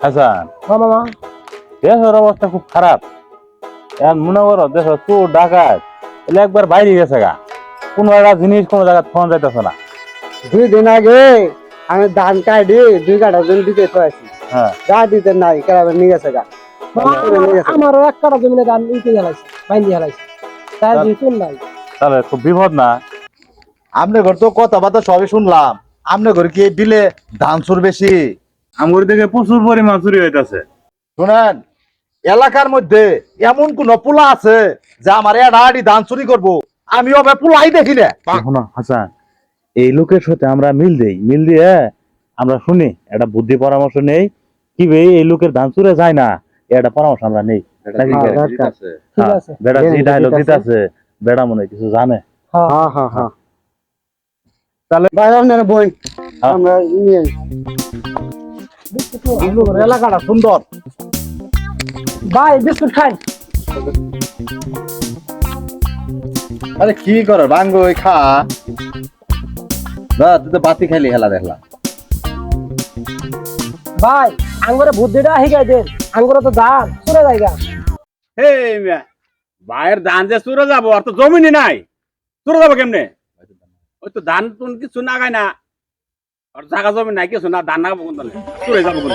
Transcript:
হাসান, মামা দেশের অবস্থা খুব খারাপ। এখন মনে করো দেশ চোর ডাকাত এলে একবার বাইরে গেছে গা, কোনো একটা জিনিস কোনো জায়গায় ফোন যাইতেছে না। 2 দিন আগে আমি ধান কাটি 2 কাঠা জমি দিতে আছি হ্যাঁ, যা দিতে নাই কেরাবে নিয়ে গেছে গা আমারও 1 কাঠা জমিনে ধান দিতে গেলাইছে বাইন্দি গেলাইছে তাই দিতুন নাই তাহলে খুব বিপদ না? আমনে ঘর তো কথাবার্তা সবই শুনলাম। আমনে ঘর কি এই বিলে ধান চুর বেশি? আমার দিকে প্রচুর পরিমাণ চুরি হইতাছে। শুনেন, এলাকার মধ্যে এমন কোন পোলা আছে যে আমার এডাডি ধান চুরি করবো? আমি ওভাবে পোলাই দেখি না। শোনো হাসান, এই লোকের সাথে আমরা মিল দিয়ে আমরা শুনি একটা বুদ্ধি পরামর্শ নেই, কি বে এই লোকের ধান চুরে যায় না, এটা পরামর্শ আমরা নেই নাকি? ঠিক আছে বেড়া যে ডায়লগ দিতেছে, বেড়া মনে হয় কিছু জানে। হ্যাঁ হ্যাঁ হ্যাঁ তাহলে ভাই আপনারা বই আমরা নিয়ে এলাকাটা সুন্দর। ভাই বিস্কুট খাই আরে কি করে বাঙ্গো ওই খা না, তুই তো বাতি খাইলি হেলা দেখলাম। ভাই আঙ্গুরে বুদ্ধিটা শিখাই দেন আঙ্গুরে তো দাম চলে জায়গা হে মিয়া, ভাইয়ের ধান যে চুরে যাবো আর তো জমিনই নাই, চুরে যাবো কেমনে? ওই তো ধান তুন কিছু না খায় না, আর জায়গা জমি নাই কিছু না, ধান না খাবো কোন চুরে যাবো কোন